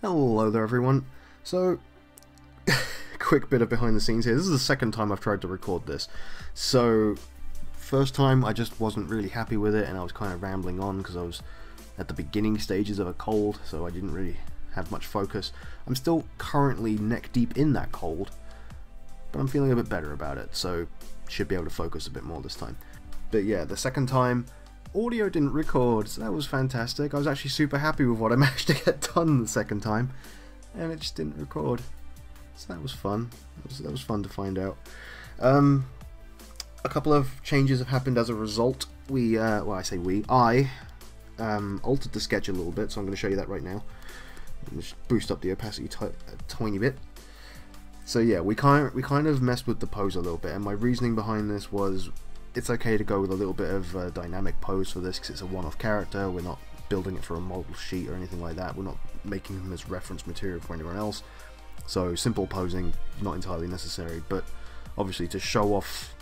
Hello there everyone. So, quick bit of behind the scenes here. This is the second time I've tried to record this. So, first time I just wasn't really happy with it and I was kind of rambling on because I was at the beginning stages of a cold, so I didn't really have much focus. I'm still currently neck deep in that cold, but I'm feeling a bit better about it, so should be able to focus a bit more this time. But yeah, the second time, audio didn't record, so that was fantastic. I was actually super happy with what I managed to get done the second time, and it just didn't record. So that was fun. That was fun to find out. A couple of changes have happened as a result. I altered the sketch a little bit, so I'm going to show you that right now. Just boost up the opacity a tiny bit. So yeah, we kind of messed with the pose a little bit, and my reasoning behind this was it's okay to go with a little bit of a dynamic pose for this because it's a one-off character. We're not building it for a model sheet or anything like that. We're not making them as reference material for anyone else. So simple posing, not entirely necessary, but obviously to show off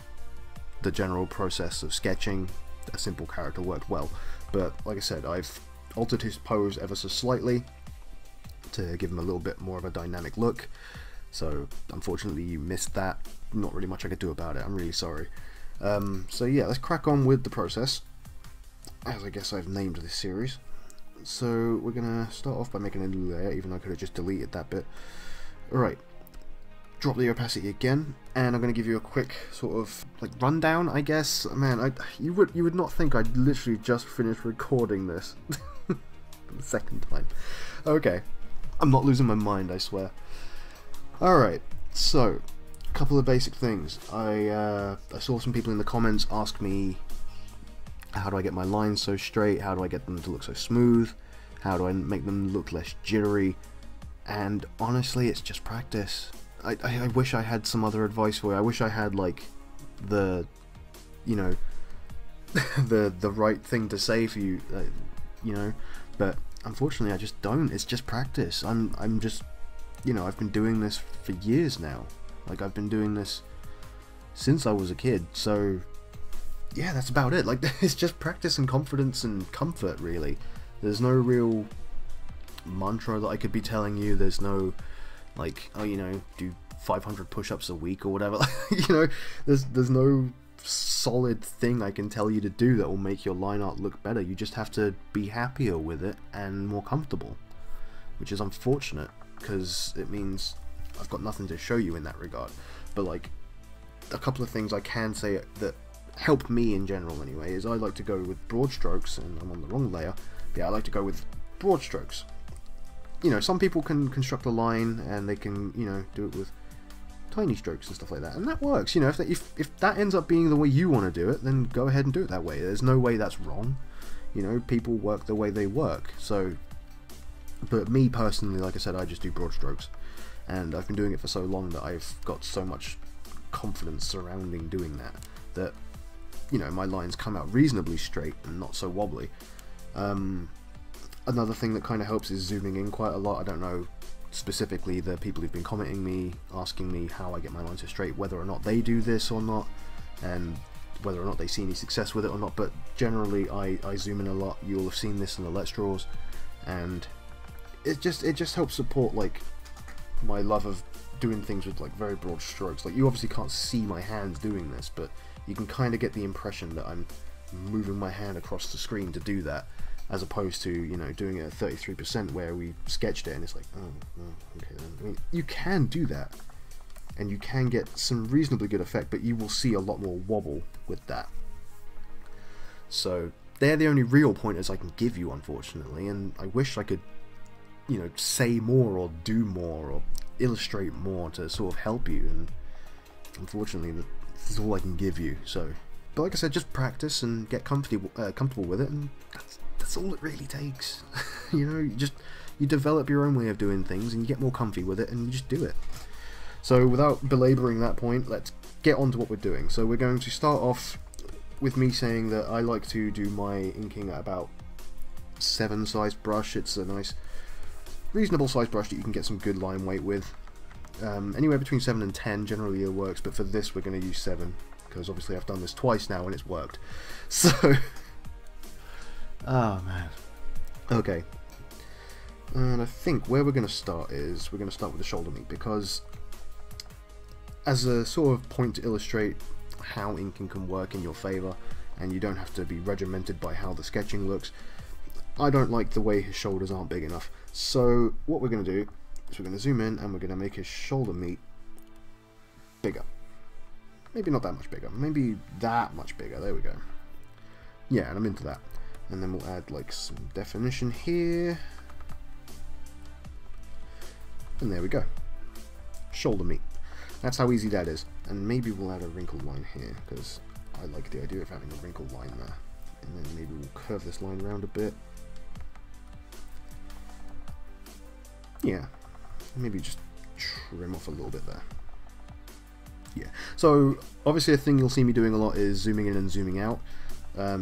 the general process of sketching, a simple character worked well. But like I said, I've altered his pose ever so slightly to give him a little bit more of a dynamic look. So unfortunately you missed that. Not really much I could do about it. I'm really sorry. So yeah, let's crack on with the process, as I guess I've named this series. So we're gonna start off by making a new layer, even though I could have just deleted that bit. Alright, drop the opacity again, and I'm gonna give you a quick sort of like rundown, I guess. Man, you would not think I'd literally just finished recording this for the second time. Okay, I'm not losing my mind, I swear. Alright, so a couple of basic things. I saw some people in the comments ask me, how do I get my lines so straight? How do I get them to look so smooth? How do I make them look less jittery? And honestly, it's just practice. I wish I had some other advice for you. I wish I had like the, you know, the right thing to say for you, you know. But unfortunately, I just don't. It's just practice. I'm just, you know, I've been doing this for years now. Like, I've been doing this since I was a kid, so yeah, that's about it. Like, it's just practice and confidence and comfort, really. There's no real mantra that I could be telling you. There's no, like, oh, you know, do 500 push-ups a week or whatever. You know, there's no solid thing I can tell you to do that will make your line art look better. You just have to be happier with it and more comfortable, which is unfortunate, because it means I've got nothing to show you in that regard. But like, a couple of things I can say that help me in general anyway is I like to go with broad strokes, and I'm on the wrong layer. But yeah, I like to go with broad strokes. You know, some people can construct a line and they can, you know, do it with tiny strokes and stuff like that, and that works. You know, if that ends up being the way you want to do it, then go ahead and do it that way. There's no way that's wrong. You know, people work the way they work. So, but me personally, like I said, I just do broad strokes. And I've been doing it for so long that I've got so much confidence surrounding doing that, you know, my lines come out reasonably straight and not so wobbly. Another thing that kind of helps is zooming in quite a lot. I don't know specifically the people who've been commenting me, asking me how I get my lines so straight, whether or not they do this or not, and whether or not they see any success with it or not, but generally I zoom in a lot. You'll have seen this in the Let's Draws, and it just helps support, like, my love of doing things with like very broad strokes. Like, you obviously can't see my hands doing this, but you can kind of get the impression that I'm moving my hand across the screen to do that, as opposed to, you know, doing it at 33% where we sketched it and it's like, oh, okay then. I mean, you can do that and you can get some reasonably good effect, but you will see a lot more wobble with that. So they're the only real pointers I can give you, unfortunately, and I wish I could, you know, say more or do more or illustrate more to sort of help you, and unfortunately this is all I can give you. So, but like I said, just practice and get comfortable with it, and that's all it really takes. You know, you develop your own way of doing things and you get more comfy with it and you just do it. So without belaboring that point, let's get on to what we're doing. So we're going to start off with me saying that I like to do my inking at about 7 size brush. It's a nice reasonable size brush that you can get some good line weight with. Anywhere between 7 and 10 generally it works, but for this we're going to use 7 because obviously I've done this twice now and it's worked. So, oh man. Okay, And I think where we're going to start is we're going to start with the shoulder meat, because as a sort of point to illustrate how inking can work in your favour, and you don't have to be regimented by how the sketching looks, I don't like the way his shoulders aren't big enough. So what we're going to do is we're going to zoom in and we're going to make his shoulder meat bigger. Maybe not that much bigger, maybe that much bigger, there we go. Yeah, and I'm into that. And then we'll add like some definition here. And there we go. Shoulder meat. That's how easy that is. And maybe we'll add a wrinkle line here, because I like the idea of having a wrinkle line there. And then maybe we'll curve this line around a bit. Yeah, maybe just trim off a little bit there. Yeah, so obviously a thing you'll see me doing a lot is zooming in and zooming out.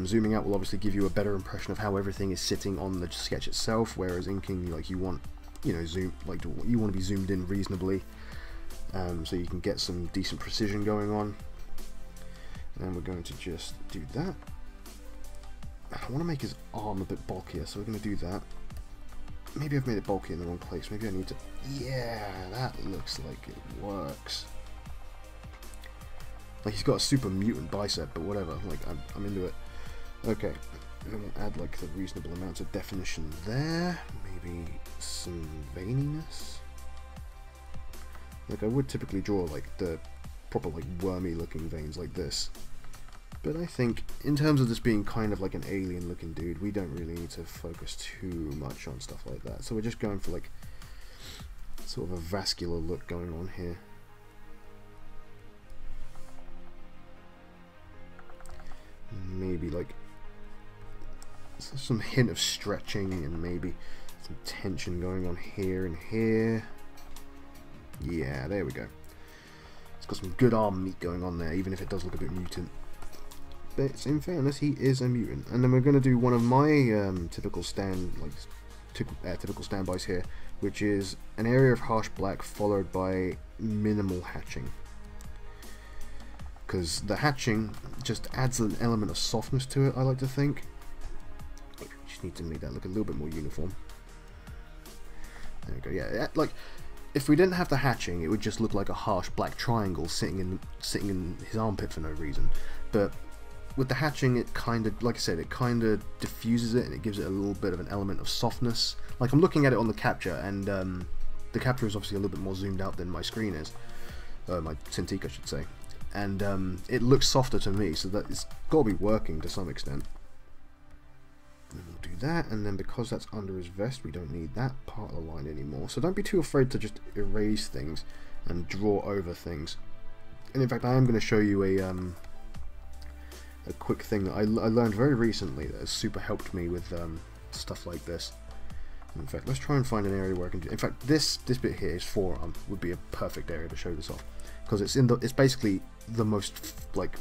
Zooming out will obviously give you a better impression of how everything is sitting on the sketch itself, whereas inking, like, you want, you know, you want to be zoomed in reasonably, so you can get some decent precision going on. And we're going to just do that. I want to make his arm a bit bulkier, so we're going to do that. Maybe I've made it bulky in the wrong place. Maybe I need to... Yeah, that looks like it works. Like, he's got a super mutant bicep, but whatever. Like, I'm into it. Okay, and then we'll add like the reasonable amounts of definition there. Maybe some veininess. Like, I would typically draw like the proper like wormy looking veins like this. But I think, in terms of this being kind of like an alien looking dude, we don't really need to focus too much on stuff like that. So we're just going for like sort of a vascular look going on here. Maybe like some hint of stretching and maybe some tension going on here and here. Yeah, there we go. It's got some good arm meat going on there, even if it does look a bit mutant. But in fairness, he is a mutant. And then we're going to do one of my typical standbys here, which is an area of harsh black followed by minimal hatching. Because the hatching just adds an element of softness to it, I like to think. Just need to make that look a little bit more uniform. There we go. Yeah, like, if we didn't have the hatching, it would just look like a harsh black triangle sitting in his armpit for no reason. But with the hatching, it kind of, like I said, it kind of diffuses it and it gives it a little bit of an element of softness. Like, I'm looking at it on the capture, and the capture is obviously a little bit more zoomed out than my screen is. My Cintiq, I should say. And it looks softer to me, so that it's got to be working to some extent. And we'll do that, and then because that's under his vest, we don't need that part of the line anymore. So don't be too afraid to just erase things and draw over things. And in fact, I am going to show you a quick thing that I learned very recently that has super helped me with stuff like this. In fact, let's try and find an area where I can do. In fact, this bit here, his forearm, would be a perfect area to show this off, because it's basically the most, like,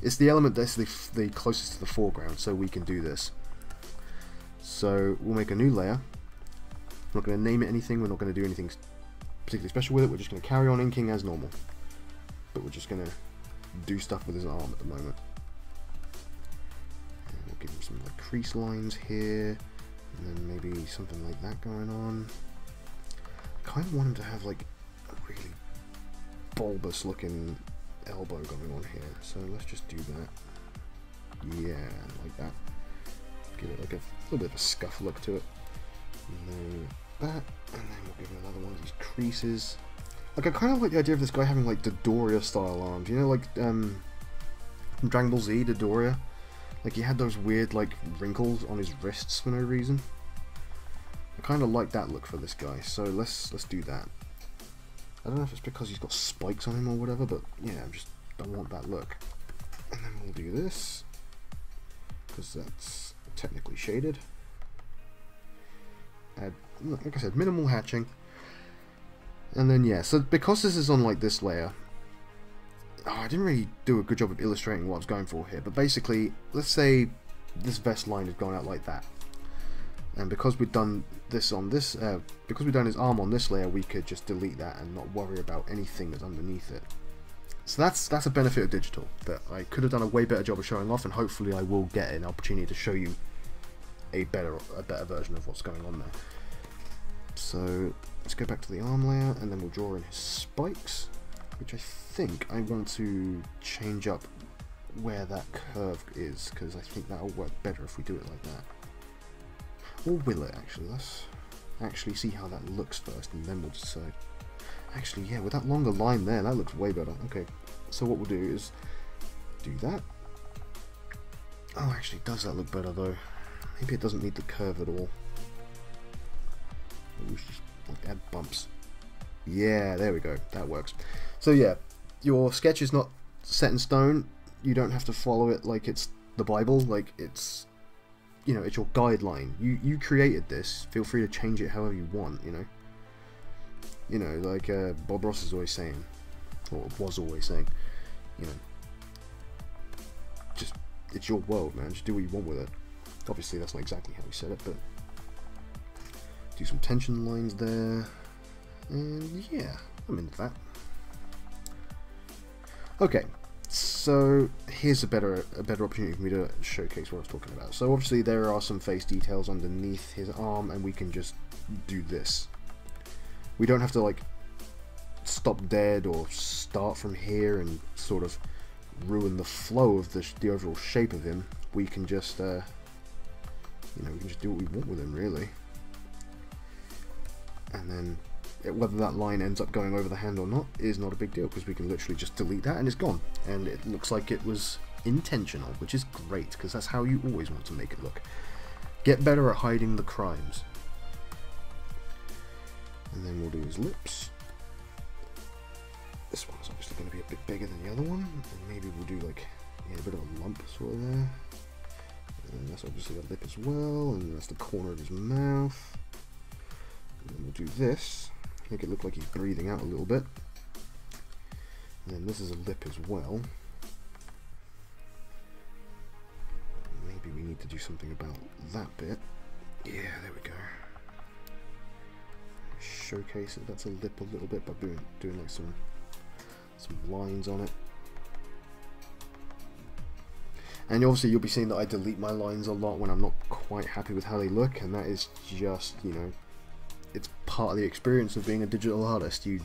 it's the element that's the closest to the foreground, so we can do this. So we'll make a new layer. We're not going to name it anything, we're not going to do anything particularly special with it, we're just going to carry on inking as normal. But we're just going to do stuff with his arm at the moment. And we'll give him some like crease lines here, and then maybe something like that going on. I kind of want him to have like a really bulbous looking elbow going on here, so let's just do that. Yeah, like that. Give it like a little bit of a scuff look to it. And then that, and then we'll give him another one of these creases. Like, I kind of like the idea of this guy having like Dodoria style arms, you know, like from Dragon Ball Z, Dodoria. Like, he had those weird like wrinkles on his wrists for no reason. I kind of like that look for this guy, so let's do that. I don't know if it's because he's got spikes on him or whatever, but yeah, I want that look. And then we'll do this, because that's technically shaded. Add, like I said, minimal hatching. And then yeah, so because this is on like this layer, I didn't really do a good job of illustrating what I was going for here, but basically, let's say this vest line has gone out like that. And because we've done this on this, because we've done his arm on this layer, we could just delete that and not worry about anything that's underneath it. So that's a benefit of digital that I could have done a way better job of showing off, and hopefully I will get an opportunity to show you a better version of what's going on there. So let's go back to the arm layer, and then we'll draw in his spikes, which I think I want to change up where that curve is, because I think that'll work better if we do it like that. Or will it actually? Let's actually see how that looks first, and then we'll decide. Actually, yeah, with that longer line there, that looks way better. Okay, so what we'll do is do that. Oh, actually, does that look better though? Maybe it doesn't need the curve at all. We should just like, add bumps. Yeah, there we go. That works. So yeah, your sketch is not set in stone. You don't have to follow it like it's the Bible. Like it's, you know, it's your guideline. You created this. Feel free to change it however you want. You know, like Bob Ross is always saying, or was always saying, you know, just it's your world, man. Just do what you want with it. Obviously, that's not exactly how he said it, but do some tension lines there, and yeah, I'm into that. Okay, so here's a better opportunity for me to showcase what I was talking about. So obviously there are some face details underneath his arm, and we can just do this. We don't have to like stop dead or start from here and sort of ruin the flow of the overall shape of him. We can just you know, we can just do what we want with him, really. And then whether that line ends up going over the hand or not is not a big deal, because we can literally just delete that and it's gone, and it looks like it was intentional, which is great, because that's how you always want to make it look. Get better at hiding the crimes. And then we'll do his lips. This one's obviously going to be a bit bigger than the other one, and maybe we'll do like, yeah, a bit of a lump sort of there. And that's obviously the lip as well, and that's the corner of his mouth. And then we'll do this, make it look like he's breathing out a little bit. And then this is a lip as well. Maybe we need to do something about that bit. Yeah, there we go. Showcase it. That's a lip a little bit by doing like some lines on it. And obviously you'll be seeing that I delete my lines a lot when I'm not quite happy with how they look, and that is just, you know, it's part of the experience of being a digital artist. You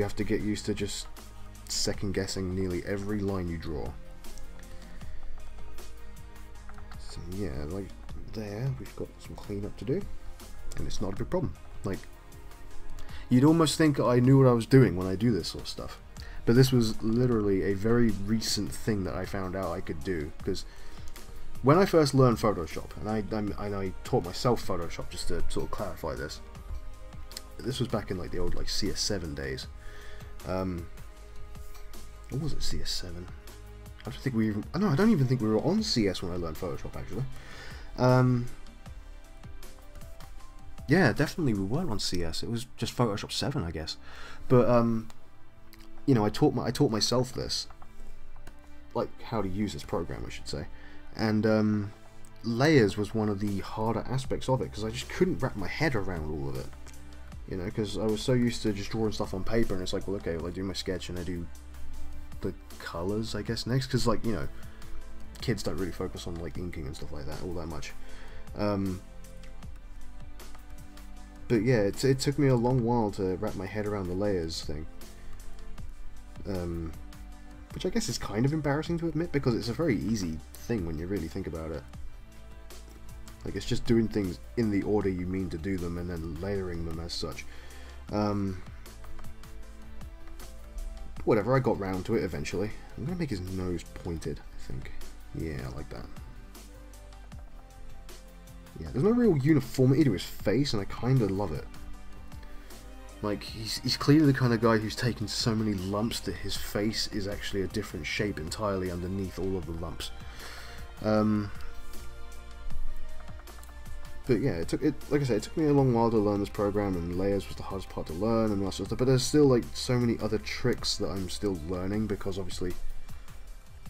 have to get used to just second guessing nearly every line you draw. So yeah, like there we've got some cleanup to do, and it's not a big problem. Like, you'd almost think I knew what I was doing when I do this sort of stuff. But this was literally a very recent thing that I found out I could do, because when I first learned Photoshop, and I taught myself Photoshop just to sort of clarify this. This was back in like the old like CS7 days. Or was it CS7? I don't think we even. No, I don't even think we were on CS when I learned Photoshop actually. Yeah, definitely we weren't on CS. It was just Photoshop 7, I guess. But you know, I taught myself this, like how to use this program, I should say, and layers was one of the harder aspects of it, because I just couldn't wrap my head around all of it, you know, because I was so used to just drawing stuff on paper, and it's like, well, okay, well, I do my sketch and I do the colors, I guess, next, because like, you know, kids don't really focus on like inking and stuff like that all that much. But yeah, it took me a long while to wrap my head around the layers thing. Which I guess is kind of embarrassing to admit, because it's a very easy thing when you really think about it. Like, it's just doing things in the order you mean to do them and then layering them as such. Whatever, I got round to it eventually. I'm going to make his nose pointed, I think. Yeah, I like that. Yeah, there's no real uniformity to his face, and I kind of love it. Like, he's clearly the kind of guy who's taken so many lumps that his face is actually a different shape entirely underneath all of the lumps. But yeah, like I said, it took me a long while to learn this program, and layers was the hardest part to learn and that sort of stuff. But there's still like so many other tricks that I'm still learning, because obviously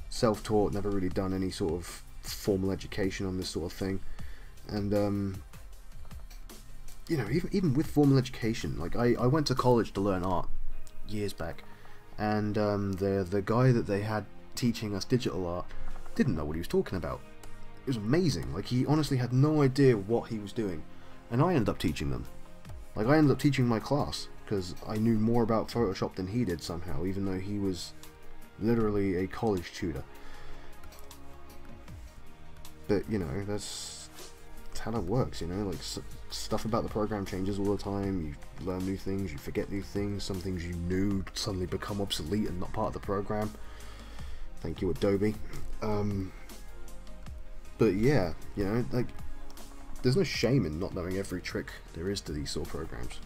self-taught, never really done any sort of formal education on this sort of thing. And you know, even with formal education, like I went to college to learn art years back, and the guy that they had teaching us digital art didn't know what he was talking about. It was amazing. Like, he honestly had no idea what he was doing, and I ended up teaching them. Like, I ended up teaching my class because I knew more about Photoshop than he did somehow, even though he was literally a college tutor. But, you know, that's how that works, you know, like, stuff about the program changes all the time, you learn new things, you forget new things, some things you knew suddenly become obsolete and not part of the program. Thank you, Adobe. But yeah, you know, like, there's no shame in not knowing every trick there is to these sort of programs.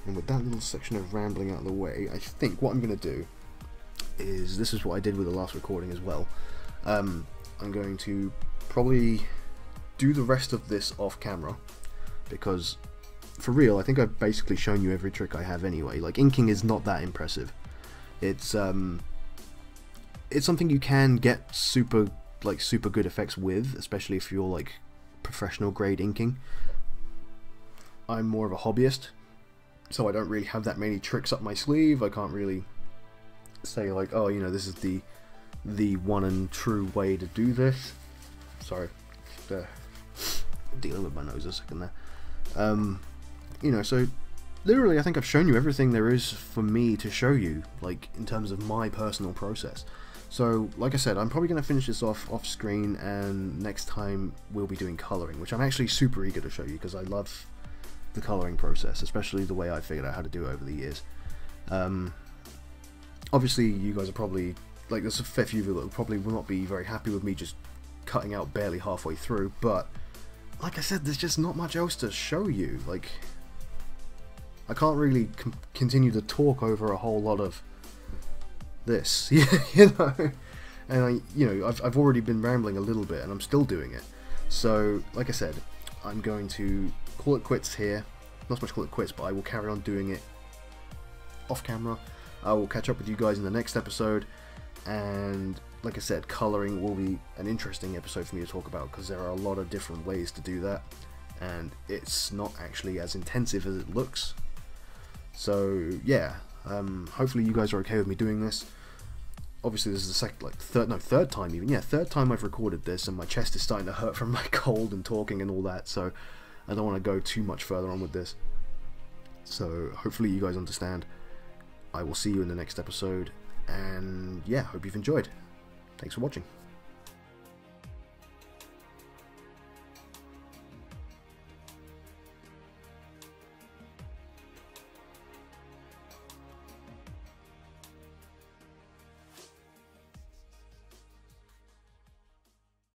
And with that little section of rambling out of the way, I think what I'm going to do is, this is what I did with the last recording as well, I'm going to probably do the rest of this off camera, because for real, I think I've basically shown you every trick I have anyway. Like, inking is not that impressive. It's something you can get super good effects with, especially if you're like professional grade inking. I'm more of a hobbyist, so I don't really have that many tricks up my sleeve. I can't really say like, oh, you know, this is the one and true way to do this. Sorry, dealing with my nose a second there. You know, so literally I think I've shown you everything there is for me to show you, like, in terms of my personal process. So, like I said, I'm probably going to finish this off screen, and next time we'll be doing colouring, which I'm actually super eager to show you, because I love the colouring process, especially the way I figured out how to do it over the years. Obviously, you guys are probably, like, there's a fair few of you that probably will not be very happy with me just cutting out barely halfway through, but, like I said, there's just not much else to show you. Like, I can't really continue to talk over a whole lot of this, you know, and I've already been rambling a little bit, and I'm still doing it. So, like I said, I'm going to call it quits here. Not so much call it quits, but I will carry on doing it off camera. I will catch up with you guys in the next episode, and like I said, colouring will be an interesting episode for me to talk about, because there are a lot of different ways to do that, and it's not actually as intensive as it looks. So yeah, hopefully you guys are okay with me doing this. Obviously this is the third time even. Yeah, third time I've recorded this, and my chest is starting to hurt from my cold and talking and all that, so I don't want to go too much further on with this. So hopefully you guys understand. I will see you in the next episode, and yeah, hope you've enjoyed. Thanks for watching.